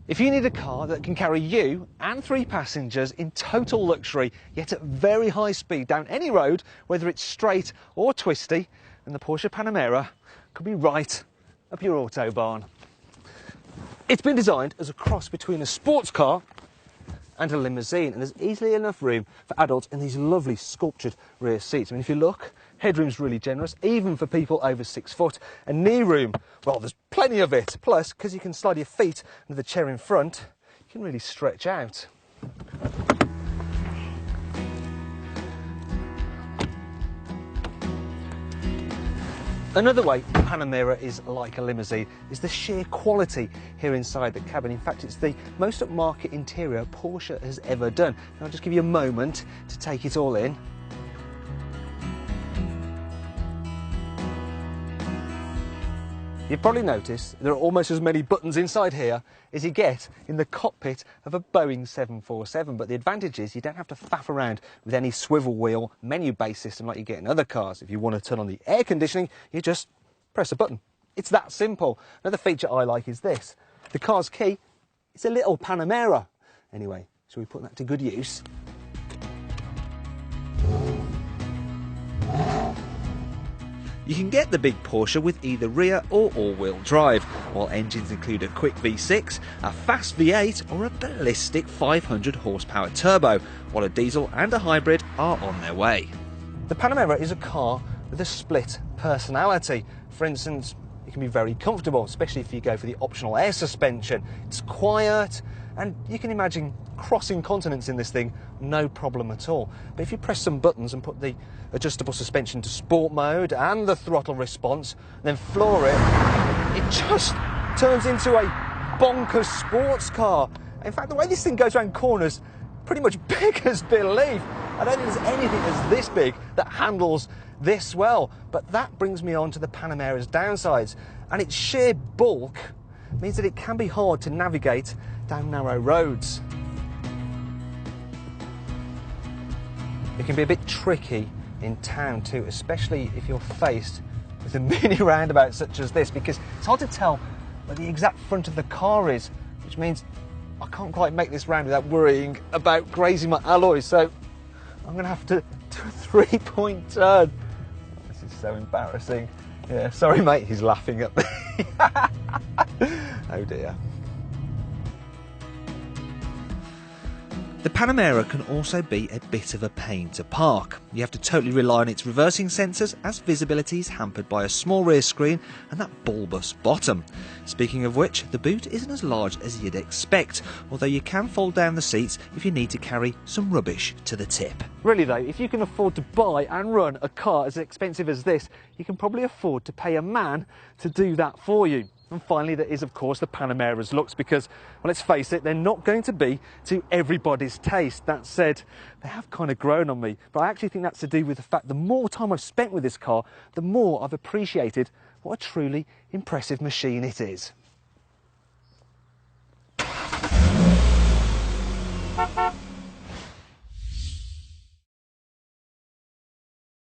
If you need a car that can carry you and 3 passengers in total luxury, yet at very high speed down any road, whether it's straight or twisty, then the Porsche Panamera could be right up your autobahn. It's been designed as a cross between a sports car and a limousine, and there's easily enough room for adults in these lovely sculptured rear seats. I mean, if you look, headroom's really generous, even for people over 6 foot. And knee room, well, there's plenty of it. Plus, because you can slide your feet under the chair in front, you can really stretch out. Another way the Panamera is like a limousine is the sheer quality here inside the cabin. In fact, it's the most upmarket interior Porsche has ever done. And I'll just give you a moment to take it all in. You've probably noticed there are almost as many buttons inside here as you get in the cockpit of a Boeing 747, but the advantage is you don't have to faff around with any swivel wheel menu-based system like you get in other cars. If you want to turn on the air conditioning, you just press a button. It's that simple. Another feature I like is this. The car's key, it's a little Panamera. Anyway, shall we put that to good use? You can get the big Porsche with either rear or all-wheel drive, while engines include a quick V6, a fast V8 or a ballistic 500 horsepower turbo, while a diesel and a hybrid are on their way. The Panamera is a car with a split personality. For instance, it can be very comfortable, especially if you go for the optional air suspension. It's quiet, and you can imagine crossing continents in this thing, no problem at all. But if you press some buttons and put the adjustable suspension to sport mode and the throttle response, then floor it just turns into a bonkers sports car. In fact, the way this thing goes around corners, pretty much big as belief. I don't think there's anything that's this big that handles this well. But that brings me on to the Panamera's downsides, and its sheer bulk means that it can be hard to navigate down narrow roads. It can be a bit tricky in town too, especially if you're faced with a mini roundabout such as this, because it's hard to tell where the exact front of the car is, which means I can't quite make this round without worrying about grazing my alloys, so I'm going to have to do a 3-point turn. This is so embarrassing. Yeah, sorry mate, he's laughing at me. Oh dear. The Panamera can also be a bit of a pain to park. You have to totally rely on its reversing sensors, as visibility is hampered by a small rear screen and that bulbous bottom. Speaking of which, the boot isn't as large as you'd expect, although you can fold down the seats if you need to carry some rubbish to the tip. Really though, if you can afford to buy and run a car as expensive as this, you can probably afford to pay a man to do that for you. And finally, there is, of course, the Panamera's looks, because, well, let's face it, they're not going to be to everybody's taste. That said, they have kind of grown on me. But I actually think that's to do with the fact the more time I've spent with this car, the more I've appreciated what a truly impressive machine it is.